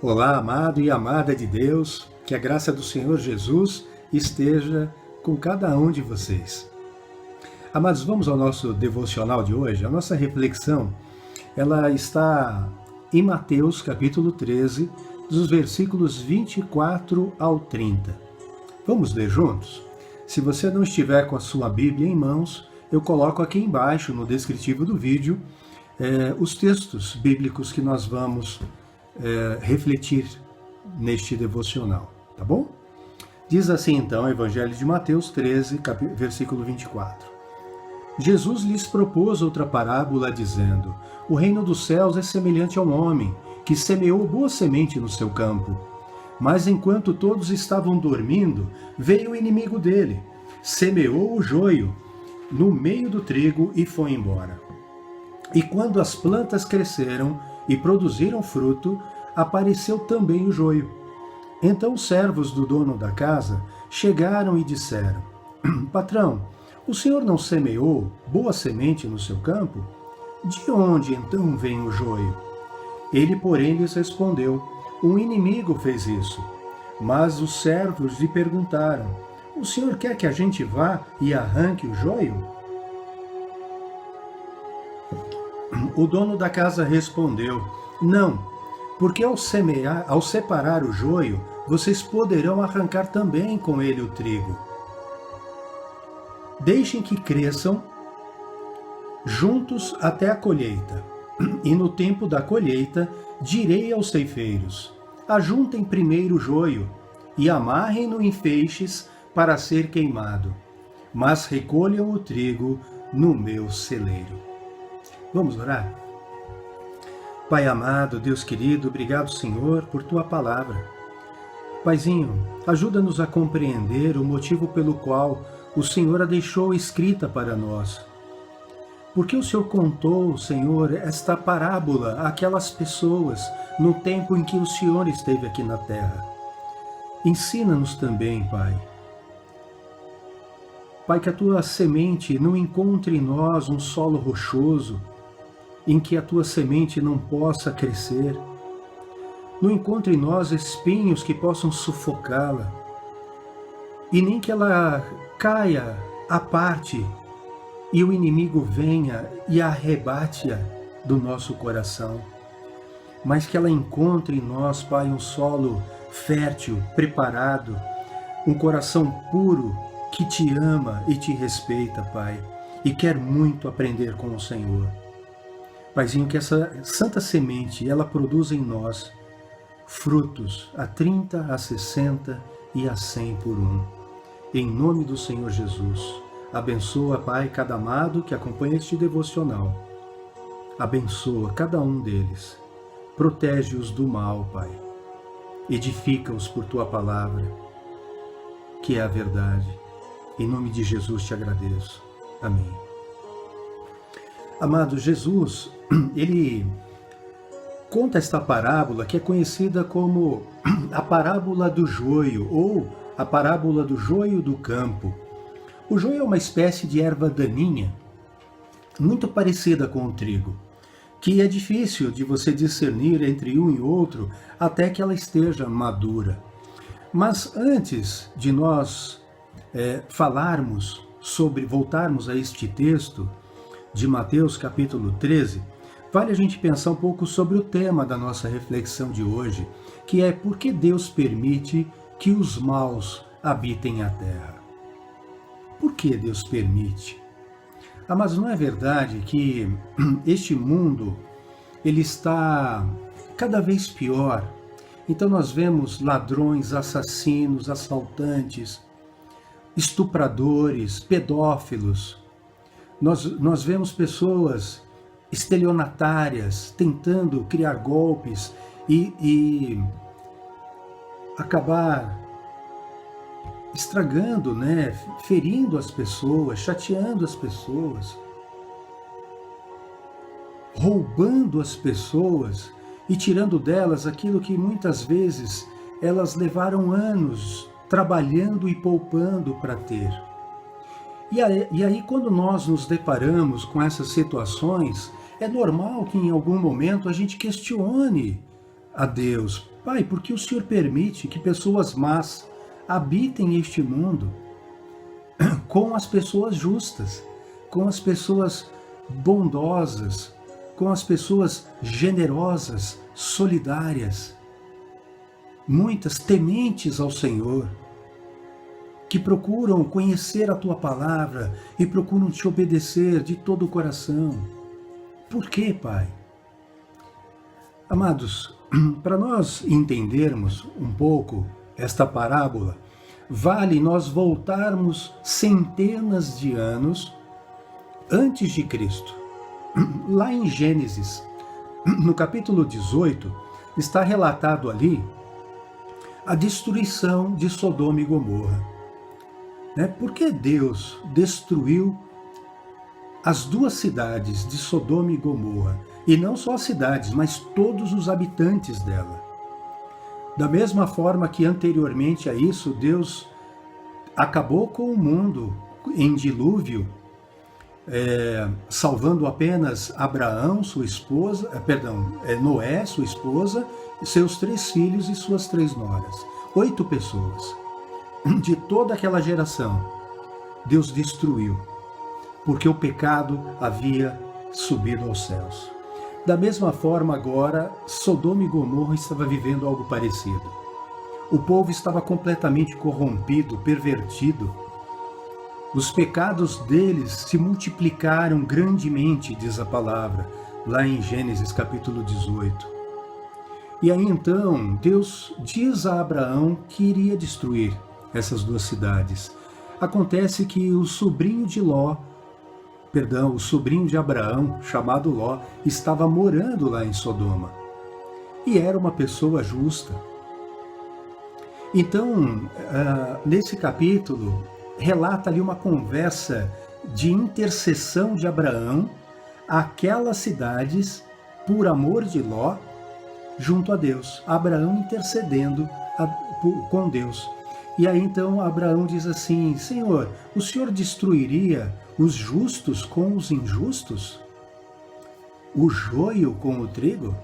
Olá, amado e amada de Deus, que a graça do Senhor Jesus esteja com cada um de vocês. Amados, vamos ao nosso devocional de hoje. A nossa reflexão, ela está em Mateus, capítulo 13, dos versículos 24 ao 30. Vamos ler juntos? Se você não estiver com a sua Bíblia em mãos, eu coloco aqui embaixo, no descritivo do vídeo, os textos bíblicos que nós vamos refletir neste devocional, tá bom? Diz assim então o Evangelho de Mateus 13, versículo 24. Jesus lhes propôs outra parábola dizendo: o reino dos céus é semelhante a um homem que semeou boa semente no seu campo. Mas enquanto todos estavam dormindo, veio o inimigo dele, semeou o joio no meio do trigo e foi embora. E quando as plantas cresceram e produziram fruto, apareceu também o joio. Então os servos do dono da casa chegaram e disseram: Patrão, o senhor não semeou boa semente no seu campo? De onde então vem o joio? Ele, porém, lhes respondeu: um inimigo fez isso. Mas os servos lhe perguntaram: o senhor quer que a gente vá e arranque o joio? O dono da casa respondeu: não, porque ao separar o joio, vocês poderão arrancar também com ele o trigo. Deixem que cresçam juntos até a colheita. E no tempo da colheita, direi aos ceifeiros: ajuntem primeiro o joio e amarrem-no em feixes para ser queimado, mas recolham o trigo no meu celeiro. Vamos orar? Pai amado, Deus querido, obrigado, Senhor, por Tua palavra. Paizinho, ajuda-nos a compreender o motivo pelo qual o Senhor a deixou escrita para nós. Porque o Senhor contou, Senhor, esta parábola àquelas pessoas no tempo em que o Senhor esteve aqui na terra. Ensina-nos também, Pai. Pai, que a Tua semente não encontre em nós um solo rochoso, em que a Tua semente não possa crescer. Não encontre em nós espinhos que possam sufocá-la. E nem que ela caia à parte e o inimigo venha e arrebate-a do nosso coração. Mas que ela encontre em nós, Pai, um solo fértil, preparado, um coração puro que Te ama e Te respeita, Pai, e quer muito aprender com o Senhor. Paizinho, que essa santa semente, ela produza em nós frutos a 30, a 60 e a 100 por um. Em nome do Senhor Jesus, abençoa, Pai, cada amado que acompanha este devocional. Abençoa cada um deles. Protege-os do mal, Pai. Edifica-os por Tua palavra, que é a verdade. Em nome de Jesus te agradeço. Amém. Amado, Jesus, ele conta esta parábola que é conhecida como a parábola do joio ou a parábola do joio do campo. O joio é uma espécie de erva daninha, muito parecida com o trigo, que é difícil de você discernir entre um e outro até que ela esteja madura. Mas antes de nós voltarmos a este texto de Mateus capítulo 13, vale a gente pensar um pouco sobre o tema da nossa reflexão de hoje, que é por que Deus permite que os maus habitem a terra. Por que Deus permite? Mas não é verdade que este mundo ele está cada vez pior? Então nós vemos ladrões, assassinos, assaltantes, estupradores, pedófilos. Nós vemos pessoas estelionatárias tentando criar golpes e acabar estragando, ferindo as pessoas, chateando as pessoas, roubando as pessoas e tirando delas aquilo que muitas vezes elas levaram anos trabalhando e poupando para ter. E aí, quando nós nos deparamos com essas situações, é normal que em algum momento a gente questione a Deus: Pai, por que o Senhor permite que pessoas más habitem este mundo com as pessoas justas, com as pessoas bondosas, com as pessoas generosas, solidárias, muitas tementes ao Senhor, que procuram conhecer a Tua palavra e procuram Te obedecer de todo o coração? Por quê, Pai? Amados, para nós entendermos um pouco esta parábola, vale nós voltarmos centenas de anos antes de Cristo. Lá em Gênesis, no capítulo 18, está relatado ali a destruição de Sodoma e Gomorra. Por que Deus destruiu as duas cidades de Sodoma e Gomorra? E não só as cidades, mas todos os habitantes dela. Da mesma forma que anteriormente a isso, Deus acabou com o mundo em dilúvio, salvando apenas Abraão, sua esposa, Noé, sua esposa, seus 3 filhos e suas 3 noras. 8 pessoas. De toda aquela geração, Deus destruiu, porque o pecado havia subido aos céus. Da mesma forma, agora, Sodoma e Gomorra estava vivendo algo parecido. O povo estava completamente corrompido, pervertido. Os pecados deles se multiplicaram grandemente, diz a palavra, lá em Gênesis capítulo 18. E aí então, Deus diz a Abraão que iria destruir essas 2 cidades. Acontece que o sobrinho de Abraão, chamado Ló, estava morando lá em Sodoma. E era uma pessoa justa. Então, nesse capítulo, relata ali uma conversa de intercessão de Abraão àquelas cidades por amor de Ló junto a Deus. Abraão intercedendo com Deus. E aí então Abraão diz assim: Senhor, o Senhor destruiria os justos com os injustos? O joio com o trigo?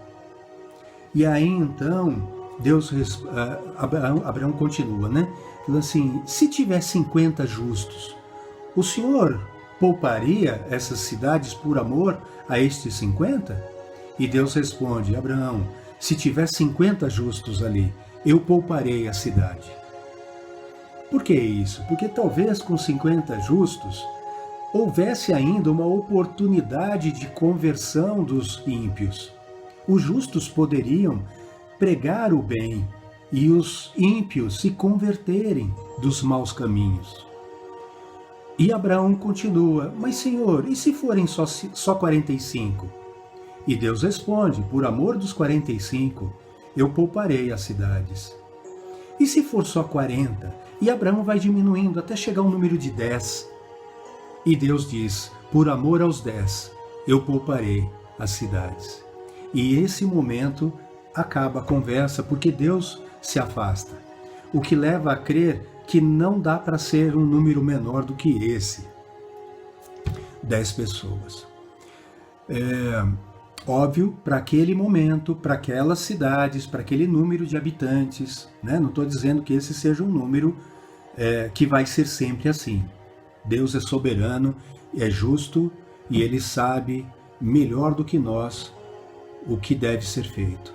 E aí então Abraão continua, Falando assim: se tiver 50 justos, o Senhor pouparia essas cidades por amor a estes 50? E Deus responde: Abraão, se tiver 50 justos ali, eu pouparei a cidade. Por que isso? Porque talvez com 50 justos houvesse ainda uma oportunidade de conversão dos ímpios. Os justos poderiam pregar o bem e os ímpios se converterem dos maus caminhos. E Abraão continua: mas Senhor, e se forem só 45? E Deus responde: por amor dos 45, eu pouparei as cidades. E se for só 40? E Abraão vai diminuindo até chegar ao número de 10. E Deus diz: por amor aos 10, eu pouparei as cidades. E esse momento acaba a conversa, porque Deus se afasta. O que leva a crer que não dá para ser um número menor do que esse. 10 pessoas. Óbvio, para aquele momento, para aquelas cidades, para aquele número de habitantes, Não estou dizendo que esse seja um número que vai ser sempre assim. Deus é soberano, é justo e Ele sabe melhor do que nós o que deve ser feito.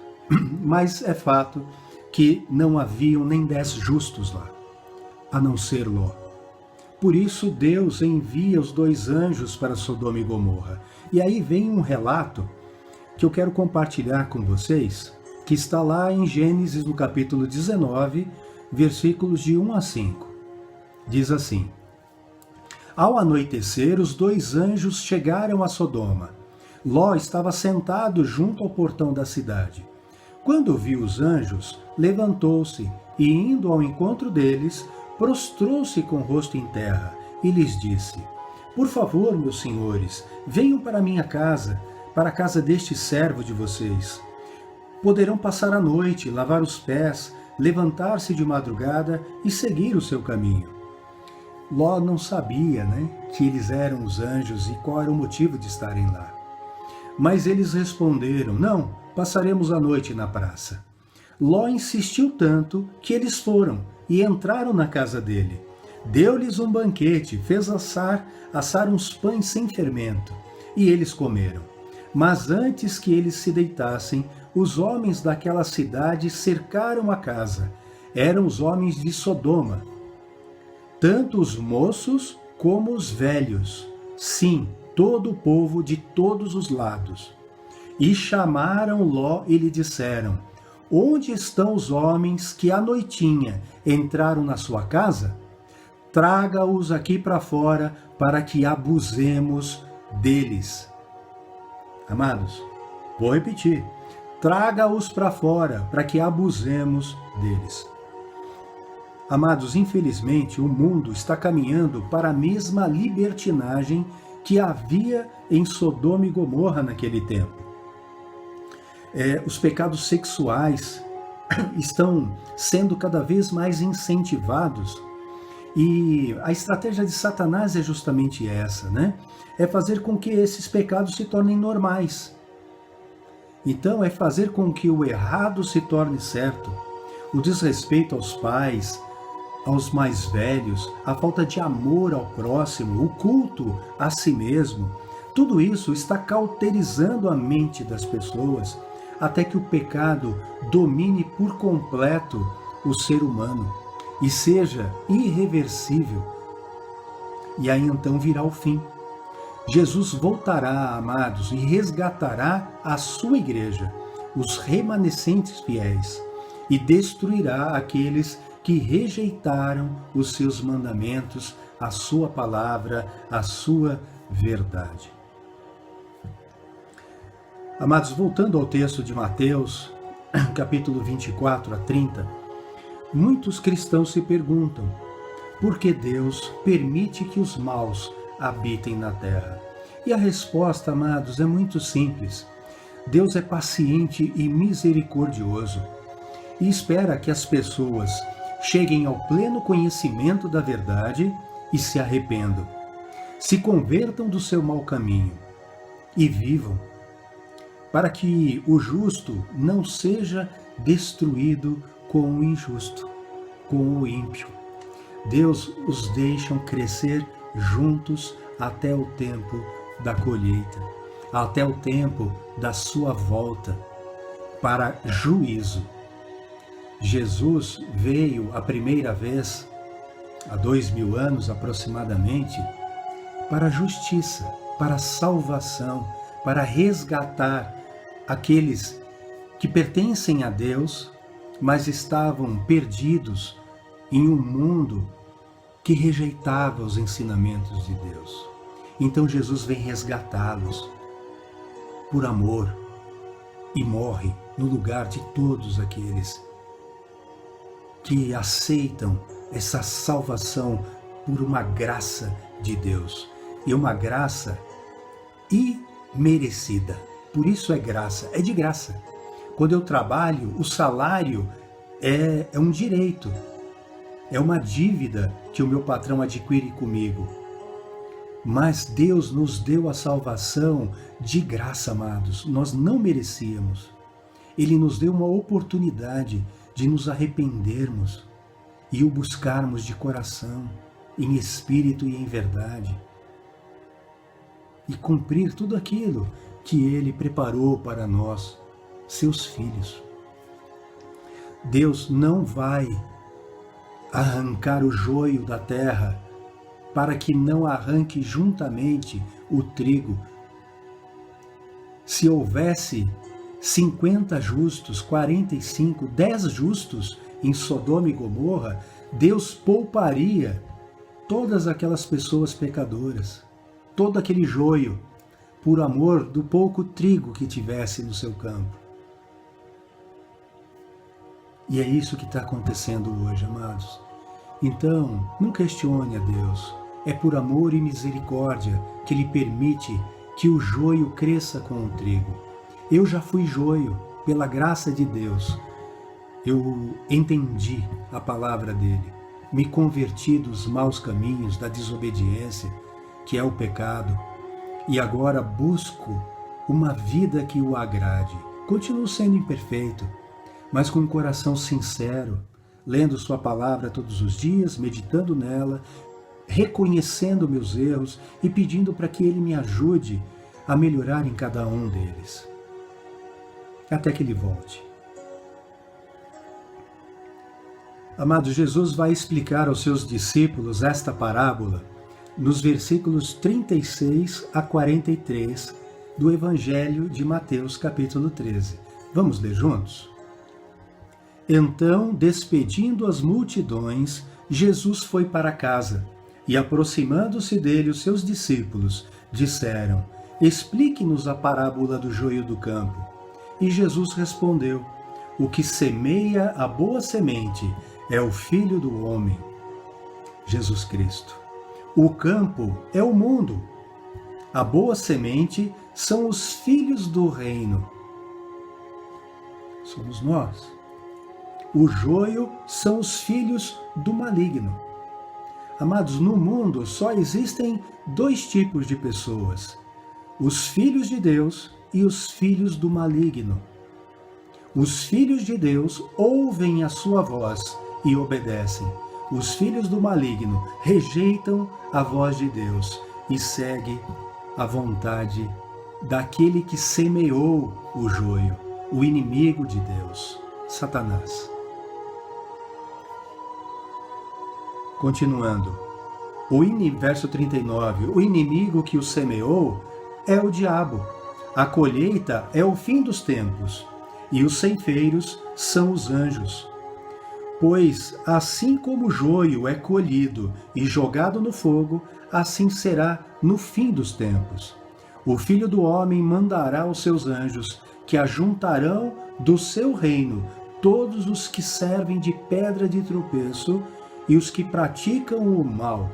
Mas é fato que não haviam nem 10 justos lá, a não ser Ló. Por isso Deus envia os 2 anjos para Sodoma e Gomorra. E aí vem um relato que eu quero compartilhar com vocês, que está lá em Gênesis, no capítulo 19, versículos de 1 a 5. Diz assim: ao anoitecer, os 2 anjos chegaram a Sodoma. Ló estava sentado junto ao portão da cidade. Quando viu os anjos, levantou-se e, indo ao encontro deles, prostrou-se com o rosto em terra e lhes disse: por favor, meus senhores, venham para minha casa, para a casa deste servo de vocês. Poderão passar a noite, lavar os pés, levantar-se de madrugada e seguir o seu caminho. Ló não sabia, que eles eram os anjos e qual era o motivo de estarem lá. Mas eles responderam: não, passaremos a noite na praça. Ló insistiu tanto que eles foram e entraram na casa dele. Deu-lhes um banquete, fez assar uns pães sem fermento, e eles comeram. Mas antes que eles se deitassem, os homens daquela cidade cercaram a casa. Eram os homens de Sodoma, tanto os moços como os velhos, sim, todo o povo de todos os lados. E chamaram Ló e lhe disseram: onde estão os homens que à noitinha entraram na sua casa? Traga-os aqui para fora, para que abusemos deles. Amados, vou repetir. Traga-os para fora, para que abusemos deles. Amados, infelizmente, o mundo está caminhando para a mesma libertinagem que havia em Sodoma e Gomorra naquele tempo. Os pecados sexuais estão sendo cada vez mais incentivados, e a estratégia de Satanás é justamente essa, né? É fazer com que esses pecados se tornem normais. Então, é fazer com que o errado se torne certo, o desrespeito aos pais, aos mais velhos, a falta de amor ao próximo, o culto a si mesmo. Tudo isso está cauterizando a mente das pessoas até que o pecado domine por completo o ser humano e seja irreversível. E aí então virá o fim. Jesus voltará, amados, e resgatará a sua igreja, os remanescentes fiéis, e destruirá aqueles que rejeitaram os seus mandamentos, a sua palavra, a sua verdade. Amados, voltando ao texto de Mateus, capítulo 24 a 30, muitos cristãos se perguntam: por que Deus permite que os maus habitem na terra? E a resposta, amados, é muito simples. Deus é paciente e misericordioso e espera que as pessoas cheguem ao pleno conhecimento da verdade e se arrependam, se convertam do seu mau caminho e vivam, para que o justo não seja destruído com o injusto, com o ímpio. Deus os deixa crescer juntos até o tempo da colheita, até o tempo da sua volta para juízo. Jesus veio a primeira vez, há 2000 anos aproximadamente, para a justiça, para a salvação, para resgatar aqueles que pertencem a Deus, mas estavam perdidos em um mundo que rejeitava os ensinamentos de Deus. Então Jesus vem resgatá-los por amor e morre no lugar de todos aqueles que aceitam essa salvação por uma graça de Deus, e uma graça imerecida. Por isso é graça, é de graça. Quando eu trabalho, o salário é um direito, é uma dívida que o meu patrão adquire comigo. Mas Deus nos deu a salvação de graça, amados. Nós não merecíamos. Ele nos deu uma oportunidade de nos arrependermos e o buscarmos de coração, em espírito e em verdade, e cumprir tudo aquilo que Ele preparou para nós, seus filhos. Deus não vai arrancar o joio da terra para que não arranque juntamente o trigo. Se houvesse 50 justos, 45, 10 justos em Sodoma e Gomorra, Deus pouparia todas aquelas pessoas pecadoras, todo aquele joio, por amor do pouco trigo que tivesse no seu campo. E é isso que está acontecendo hoje, amados. Então, não questione a Deus. É por amor e misericórdia que Ele permite que o joio cresça com o trigo. Eu já fui joio, pela graça de Deus. Eu entendi a palavra dEle. Me converti dos maus caminhos, da desobediência, que é o pecado. E agora busco uma vida que o agrade. Continuo sendo imperfeito, mas com um coração sincero, lendo sua palavra todos os dias, meditando nela, reconhecendo meus erros e pedindo para que Ele me ajude a melhorar em cada um deles, até que Ele volte. Amados, Jesus vai explicar aos seus discípulos esta parábola nos versículos 36 a 43 do Evangelho de Mateus, capítulo 13. Vamos ler juntos? Então, despedindo as multidões, Jesus foi para casa, e aproximando-se dele os seus discípulos, disseram: Explique-nos a parábola do joio do campo. E Jesus respondeu: O que semeia a boa semente é o Filho do Homem, Jesus Cristo. O campo é o mundo. A boa semente são os filhos do reino. Somos nós. O joio são os filhos do maligno. Amados, no mundo só existem dois tipos de pessoas: os filhos de Deus e os filhos do maligno. Os filhos de Deus ouvem a sua voz e obedecem. Os filhos do maligno rejeitam a voz de Deus e seguem a vontade daquele que semeou o joio, o inimigo de Deus, Satanás. Continuando, verso 39, o inimigo que o semeou é o diabo. A colheita é o fim dos tempos, e os ceifeiros são os anjos. Pois, assim como o joio é colhido e jogado no fogo, assim será no fim dos tempos. O Filho do Homem mandará os seus anjos, que ajuntarão do seu reino todos os que servem de pedra de tropeço e os que praticam o mal.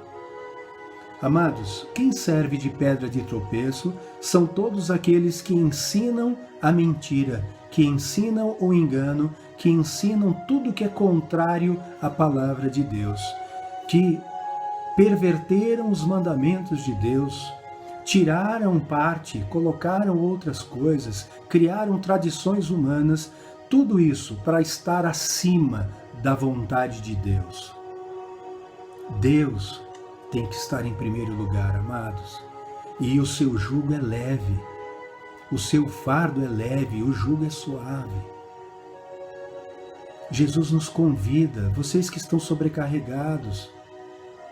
Amados, quem serve de pedra de tropeço são todos aqueles que ensinam a mentira, que ensinam o engano, que ensinam tudo que é contrário à palavra de Deus, que perverteram os mandamentos de Deus, tiraram parte, colocaram outras coisas, criaram tradições humanas, tudo isso para estar acima da vontade de Deus. Deus tem que estar em primeiro lugar, amados, e o seu jugo é leve, o seu fardo é leve, o jugo é suave. Jesus nos convida, vocês que estão sobrecarregados,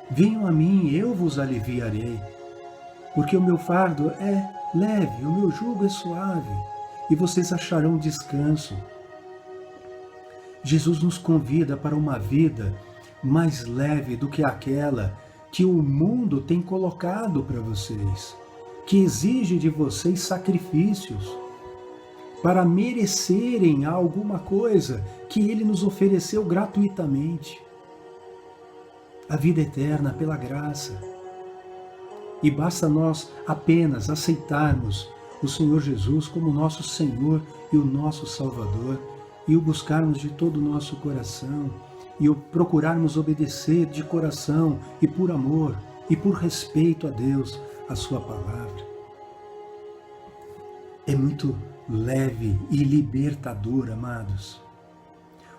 venham a mim, eu vos aliviarei, porque o meu fardo é leve, o meu jugo é suave, e vocês acharão descanso. Jesus nos convida para uma vida mais leve do que aquela que o mundo tem colocado para vocês, que exige de vocês sacrifícios para merecerem alguma coisa que Ele nos ofereceu gratuitamente. A vida eterna pela graça. E basta nós apenas aceitarmos o Senhor Jesus como nosso Senhor e o nosso Salvador, e o buscarmos de todo o nosso coração, e o procurarmos obedecer de coração e por amor e por respeito a Deus, a sua palavra. É muito leve e libertador, amados.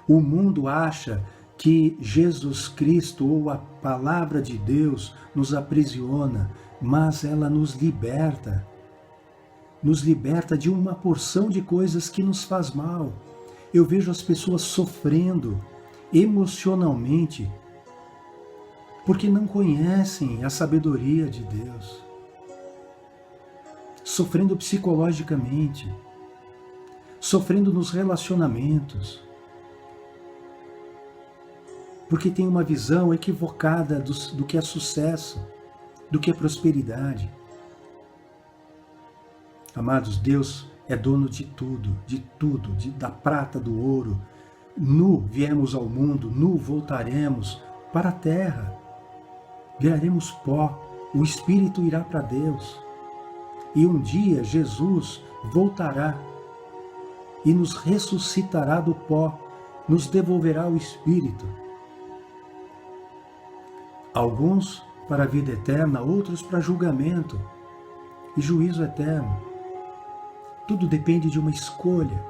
O mundo acha que Jesus Cristo ou a palavra de Deus nos aprisiona, mas ela nos liberta de uma porção de coisas que nos faz mal. Eu vejo as pessoas sofrendo emocionalmente porque não conhecem a sabedoria de Deus, sofrendo psicologicamente, sofrendo nos relacionamentos, porque tem uma visão equivocada do que é sucesso, do que é prosperidade. Amados, Deus é dono de tudo, da prata, do ouro. Nu viemos ao mundo, nu voltaremos para a terra. Viraremos pó, o Espírito irá para Deus. E um dia Jesus voltará e nos ressuscitará do pó, nos devolverá o Espírito. Alguns para a vida eterna, outros para julgamento e juízo eterno. Tudo depende de uma escolha.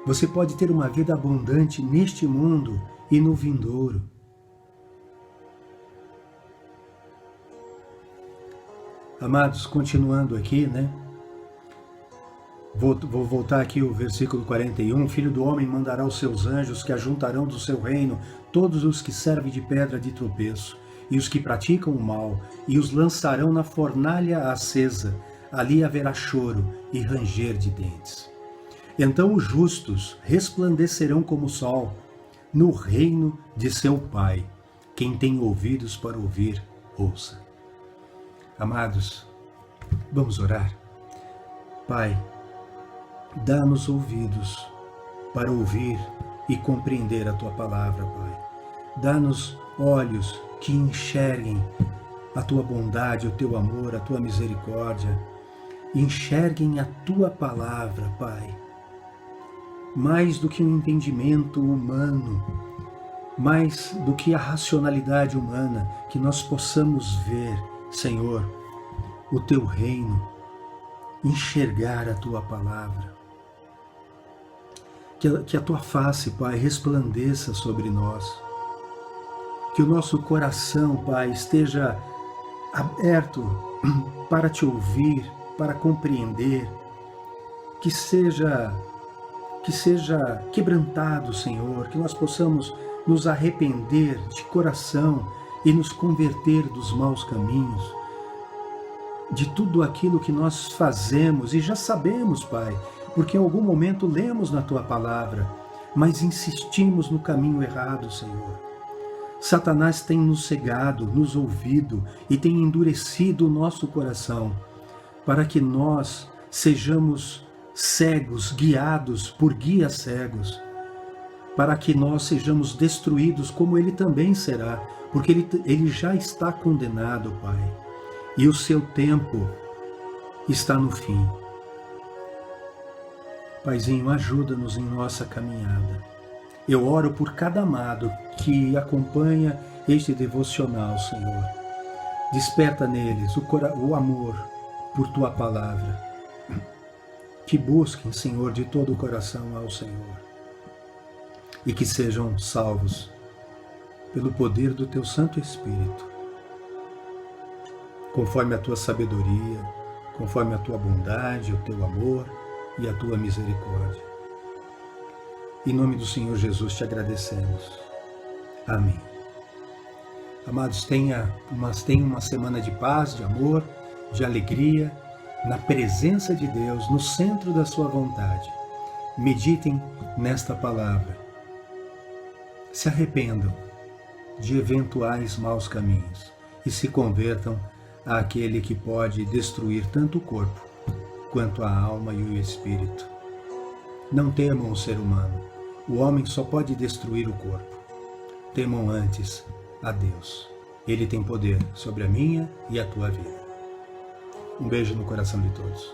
Você pode ter uma vida abundante neste mundo e no vindouro. Amados, continuando aqui, né? Vou voltar aqui o versículo 41. Filho do homem mandará os seus anjos que ajuntarão do seu reino todos os que servem de pedra de tropeço e os que praticam o mal, e os lançarão na fornalha acesa. Ali haverá choro e ranger de dentes. Então os justos resplandecerão como o sol no reino de seu Pai. Quem tem ouvidos para ouvir, ouça. Amados, vamos orar. Pai, dá-nos ouvidos para ouvir e compreender a Tua palavra, Pai. Dá-nos olhos que enxerguem a Tua bondade, o Teu amor, a Tua misericórdia. Enxerguem a Tua palavra, Pai. Mais do que um entendimento humano, mais do que a racionalidade humana, que nós possamos ver, Senhor, o Teu reino, enxergar a Tua palavra. Que a Tua face, Pai, resplandeça sobre nós. Que o nosso coração, Pai, esteja aberto para Te ouvir, para compreender. Que seja quebrantado, Senhor, que nós possamos nos arrepender de coração e nos converter dos maus caminhos, de tudo aquilo que nós fazemos e já sabemos, Pai, porque em algum momento lemos na Tua palavra, mas insistimos no caminho errado, Senhor. Satanás tem nos cegado, nos ouvido e tem endurecido o nosso coração para que nós sejamos cegos, guiados por guias cegos, para que nós sejamos destruídos como ele também será, porque ele já está condenado, Pai, e o seu tempo está no fim. Paizinho, ajuda-nos em nossa caminhada. Eu oro por cada amado que acompanha este devocional, Senhor. Desperta neles o amor por Tua palavra. Que busquem, Senhor, de todo o coração ao Senhor. E que sejam salvos pelo poder do Teu Santo Espírito. Conforme a Tua sabedoria, conforme a Tua bondade, o Teu amor e a Tua misericórdia. Em nome do Senhor Jesus te agradecemos. Amém. Amados, tenha uma semana de paz, de amor, de alegria, na presença de Deus, no centro da sua vontade. Meditem nesta palavra. Se arrependam de eventuais maus caminhos e se convertam àquele que pode destruir tanto o corpo quanto a alma e o espírito. Não temam o ser humano. O homem só pode destruir o corpo. Temam antes a Deus. Ele tem poder sobre a minha e a tua vida. Um beijo no coração de todos.